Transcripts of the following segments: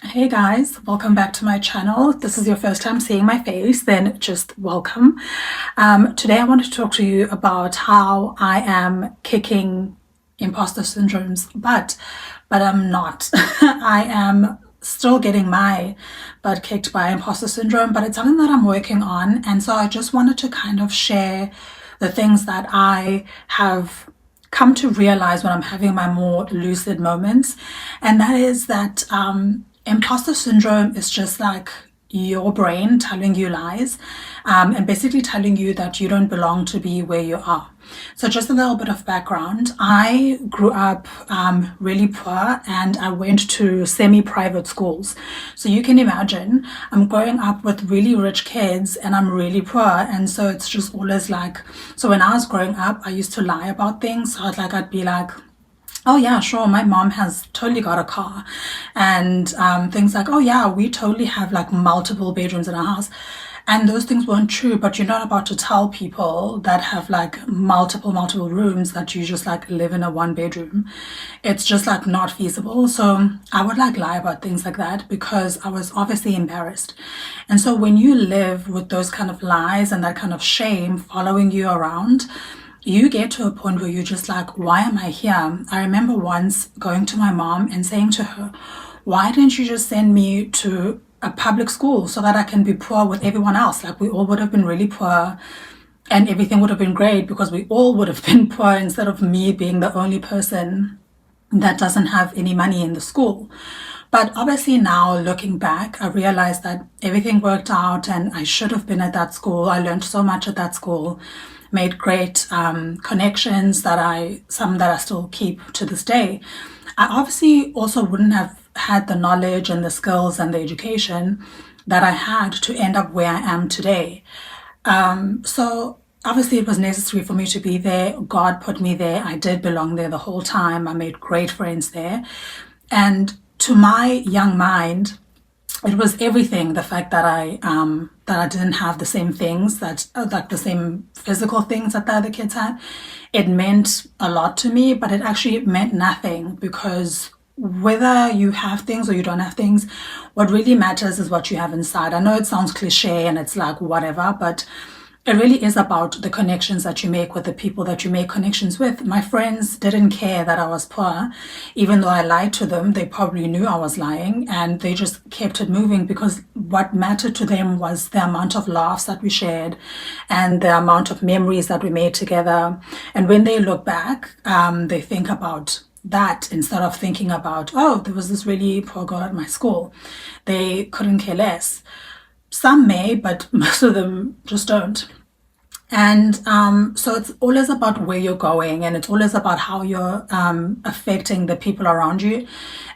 Hey guys, welcome back to my channel. If this is your first time seeing my face, then just welcome. Today I want to talk to you about how I am kicking imposter syndromes, but I'm not. I am still getting my butt kicked by imposter syndrome, but it's something that I'm working on. And so I just wanted to kind of share the things that I have come to realize when I'm having my more lucid moments. And that is that imposter syndrome is just like your brain telling you lies, and basically telling you that you don't belong to be where you are. So just a little bit of background. I grew up really poor, and I went to semi-private schools. So you can imagine I'm growing up with really rich kids and I'm really poor. And so it's just always like, so when I was growing up, I used to lie about things. So I'd be like, oh yeah, sure, my mom has totally got a car, and things like, oh yeah, we totally have like multiple bedrooms in our house. And those things weren't true, but you're not about to tell people that have like multiple rooms that you just like live in a one bedroom. It's just like not feasible. So I would like lie about things like that because I was obviously embarrassed. And so when you live with those kind of lies and that kind of shame following you around, you get to a point where you're just like, why am I here? I remember once going to my mom and saying to her, why didn't you just send me to a public school so that I can be poor with everyone else? Like, we all would have been really poor and everything would have been great because we all would have been poor instead of me being the only person that doesn't have any money in the school. But obviously now looking back, I realized that everything worked out and I should have been at that school. I learned so much at that school, made great connections some that I still keep to this day. I obviously also wouldn't have had the knowledge and the skills and the education that I had to end up where I am today. So obviously it was necessary for me to be there. God put me there. I did belong there the whole time. I made great friends there. And to my young mind, it was everything. The fact that I didn't have the same things that like the same physical things that the other kids had, it meant a lot to me, but it actually meant nothing because whether you have things or you don't have things, what really matters is what you have inside. I know it sounds cliche and it's like whatever, but it really is about the connections that you make with the people that you make connections with. My friends didn't care that I was poor. Even though I lied to them, they probably knew I was lying and they just kept it moving because what mattered to them was the amount of laughs that we shared and the amount of memories that we made together. And when they look back, they think about that instead of thinking about, oh, there was this really poor girl at my school. They couldn't care less. Some may, but most of them just don't. And so it's always about where you're going, and it's always about how you're affecting the people around you.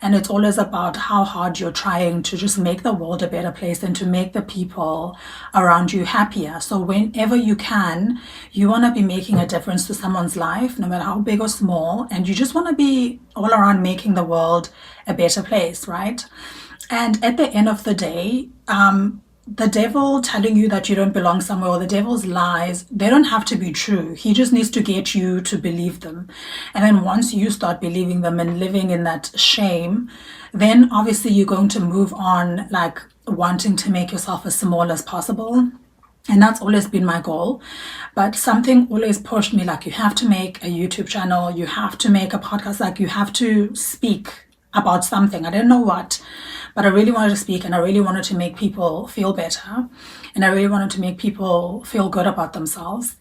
And it's always about how hard you're trying to just make the world a better place and to make the people around you happier. So whenever you can, you want to be making a difference to someone's life, no matter how big or small. And you just want to be all around making the world a better place, right? And at the end of the day, the devil telling you that you don't belong somewhere or the devil's lies, they don't have to be true. He just needs to get you to believe them. And then once you start believing them and living in that shame, then obviously you're going to move on, like wanting to make yourself as small as possible. And that's always been my goal. But something always pushed me, like, you have to make a YouTube channel, you have to make a podcast, like you have to speak about something. I didn't know what, but I really wanted to speak and I really wanted to make people feel better. And I really wanted to make people feel good about themselves.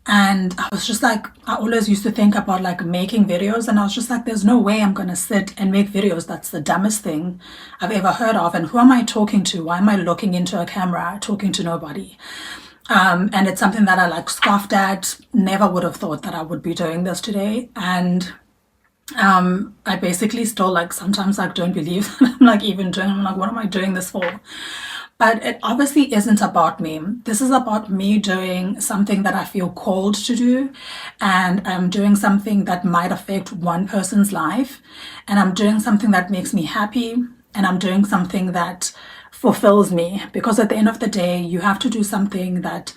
And I was just like, I always used to think about like making videos, and I was just like, there's no way I'm going to sit and make videos. That's the dumbest thing I've ever heard of. And who am I talking to? Why am I looking into a camera, talking to nobody? And it's something that I like scoffed at, never would have thought that I would be doing this today. And I basically still like sometimes like don't believe that I'm like even doing. I'm like, what am I doing this for? But it obviously isn't about me. This is about me doing something that I feel called to do, and I'm doing something that might affect one person's life, and I'm doing something that makes me happy, and I'm doing something that fulfills me. Because at the end of the day, you have to do something that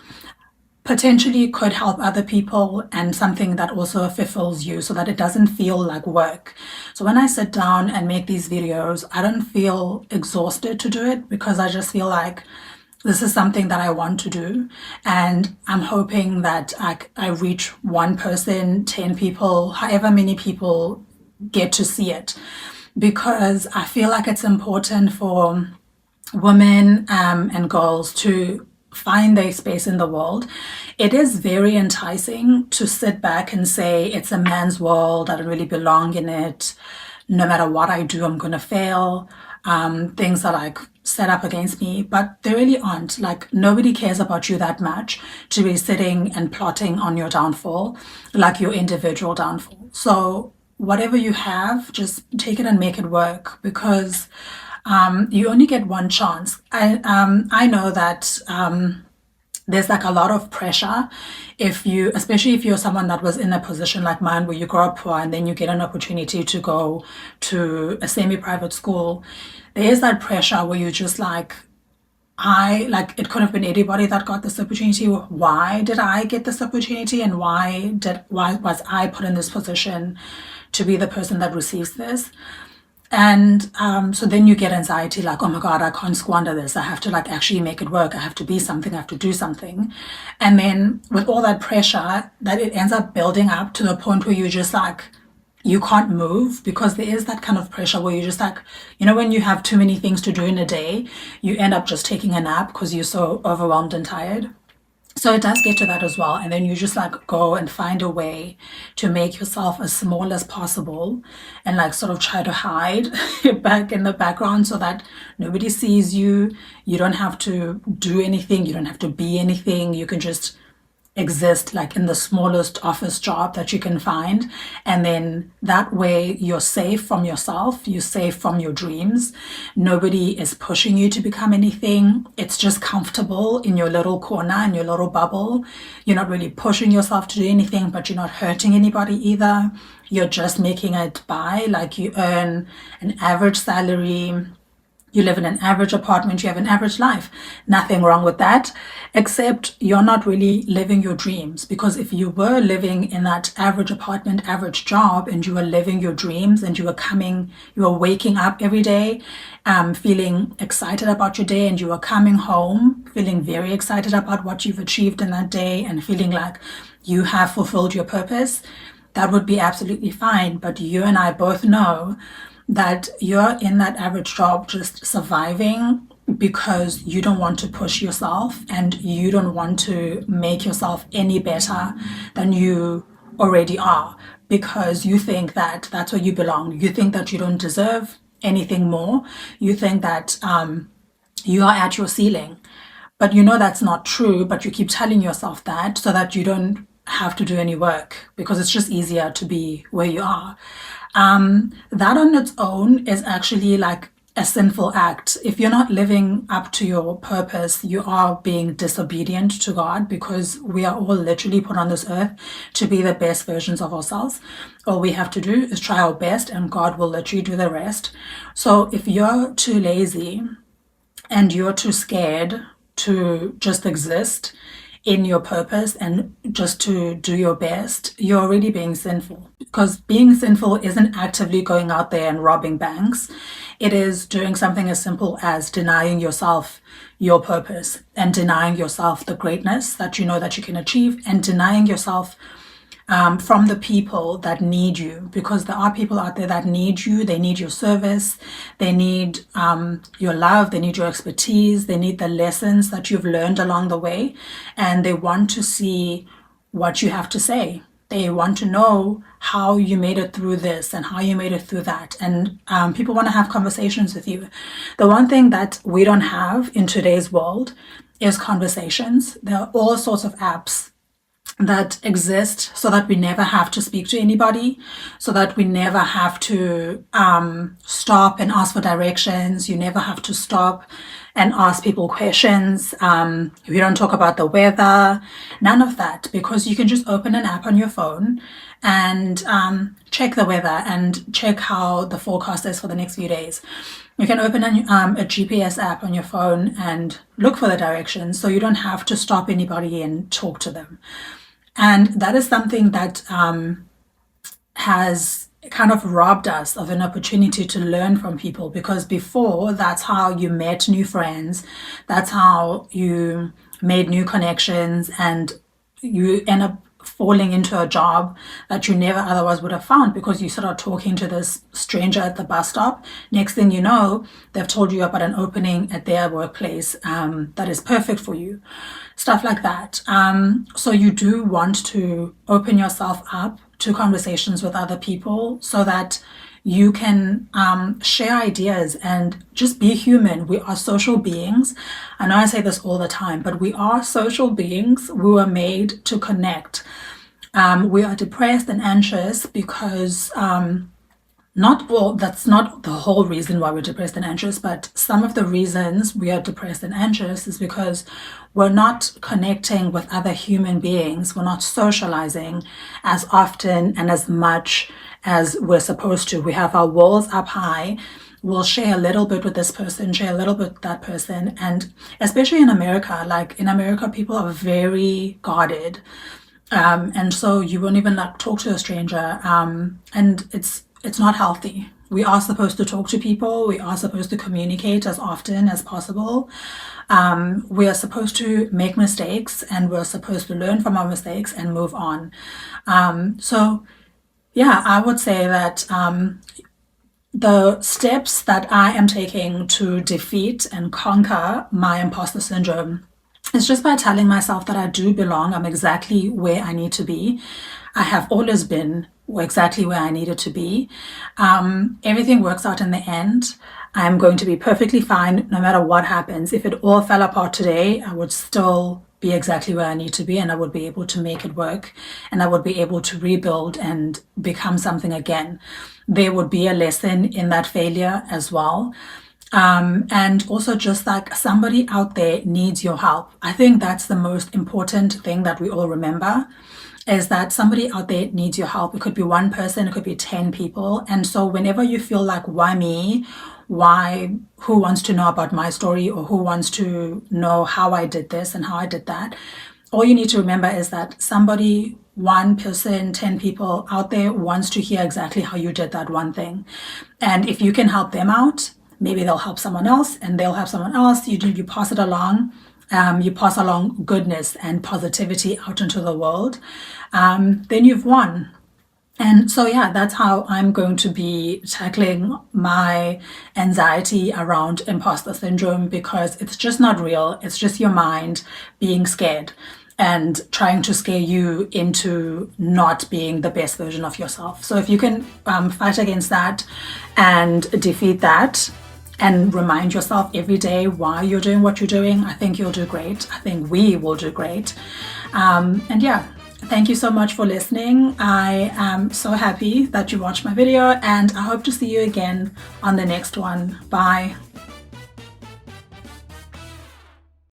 potentially could help other people, and something that also fulfills you so that it doesn't feel like work. So when I sit down and make these videos, I don't feel exhausted to do it, because I just feel like this is something that I want to do. And I'm hoping that I reach one person, 10 people, however many people get to see it, because I feel like it's important for women and girls to find their space in the world. It is very enticing to sit back and say, it's a man's world, I don't really belong in it. No matter what I do, I'm going to fail. Things are like set up against me, but they really aren't. Like, nobody cares about you that much to be sitting and plotting on your downfall, like your individual downfall. So whatever you have, just take it and make it work, because you only get one chance. I know that there's like a lot of pressure if you, especially if you're someone that was in a position like mine where you grow up poor and then you get an opportunity to go to a semi-private school. There is that pressure where you're just like, it could have been anybody that got this opportunity. Why did I get this opportunity, and why was I put in this position to be the person that receives this? And so then you get anxiety, like, oh my God, I can't squander this. I have to like actually make it work. I have to be something. I have to do something. And then with all that pressure, that it ends up building up to the point where you're just like, you can't move, because there is that kind of pressure where you're just like, when you have too many things to do in a day, you end up just taking a nap because you're so overwhelmed and tired. So it does get to that as well. And then you just like go and find a way to make yourself as small as possible, and like sort of try to hide back in the background so that nobody sees you. You don't have to do anything. You don't have to be anything. You can just exist like in the smallest office job that you can find. And then that way you're safe from yourself, you're safe from your dreams. Nobody is pushing you to become anything. It's just comfortable in your little corner, in your little bubble. You're not really pushing yourself to do anything, but you're not hurting anybody either. You're just making it by, like, you earn an average salary. You live in an average apartment, you have an average life. Nothing wrong with that, except you're not really living your dreams. Because if you were living in that average apartment, average job, and you were living your dreams, and you were waking up every day feeling excited about your day, and you were coming home feeling very excited about what you've achieved in that day, and feeling like you have fulfilled your purpose, that would be absolutely fine. But you and I both know that you're in that average job just surviving because you don't want to push yourself, and you don't want to make yourself any better than you already are, because you think that that's where you belong. You think that you don't deserve anything more. You think that you are at your ceiling. But that's not true, but you keep telling yourself that so that you don't have to do any work, because it's just easier to be where you are. That on its own is actually like a sinful act. If you're not living up to your purpose, you are being disobedient to God, because we are all literally put on this earth to be the best versions of ourselves. All we have to do is try our best, and God will literally do the rest. So if you're too lazy and you're too scared to just exist in your purpose and just to do your best, you're already being sinful. Because being sinful isn't actively going out there and robbing banks. It is doing something as simple as denying yourself your purpose, and denying yourself the greatness that you know that you can achieve, and denying yourself from the people that need you, because there are people out there that need you. They need your service, they need your love, they need your expertise, they need the lessons that you've learned along the way, and they want to see what you have to say. They want to know how you made it through this and how you made it through that. And people want to have conversations with you. The one thing that we don't have in today's world is conversations. There are all sorts of apps that exist so that we never have to speak to anybody, so that we never have to stop and ask for directions. You never have to stop and ask people questions. We don't talk about the weather, none of that, because you can just open an app on your phone and check the weather and check how the forecast is for the next few days. You can open a GPS app on your phone and look for the directions, so you don't have to stop anybody and talk to them. And that is something that has kind of robbed us of an opportunity to learn from people, because before, that's how you met new friends, that's how you made new connections, and you end up falling into a job that you never otherwise would have found, because you started talking to this stranger at the bus stop. Next thing you know, they've told you about an opening at their workplace that is perfect for you. Stuff like that. So you do want to open yourself up to conversations with other people so that you can share ideas and just be human. We are social beings. I know I say this all the time, but we are social beings. We were made to connect. We are depressed and anxious because that's not the whole reason why we're depressed and anxious, but some of the reasons we are depressed and anxious is because we're not connecting with other human beings. We're not socializing as often and as much as we're supposed to. We have our walls up high. We'll share a little bit with this person, share a little bit with that person. And especially in America, like in America, people are very guarded. And so you won't even like talk to a stranger. And it's not healthy. We are supposed to talk to people. We are supposed to communicate as often as possible. We are supposed to make mistakes, and we're supposed to learn from our mistakes and move on. So yeah, I would say that the steps that I am taking to defeat and conquer my imposter syndrome is just by telling myself that I do belong. I'm exactly where I need to be. I have always been exactly where I needed to be. Everything works out in the end. I'm going to be perfectly fine no matter what happens. If it all fell apart today, I would still be exactly where I need to be, and I would be able to make it work, and I would be able to rebuild and become something again. There would be a lesson in that failure as well. And also just like somebody out there needs your help. I think that's the most important thing that we all remember, is that somebody out there needs your help. It could be one person, it could be 10 people. And so whenever you feel like, why me? Why, who wants to know about my story, or who wants to know how I did this and how I did that? All you need to remember is that somebody, one person, 10 people out there wants to hear exactly how you did that one thing. And if you can help them out, maybe they'll help someone else, and they'll help someone else. You pass it along. You pass along goodness and positivity out into the world. Then you've won. And so, yeah, that's how I'm going to be tackling my anxiety around imposter syndrome, because it's just not real. It's just your mind being scared and trying to scare you into not being the best version of yourself. So if you can fight against that and defeat that and remind yourself every day why you're doing what you're doing, I think you'll do great. I think we will do great. And yeah, thank you so much for listening. I am so happy that you watched my video, and I hope to see you again on the next one. Bye.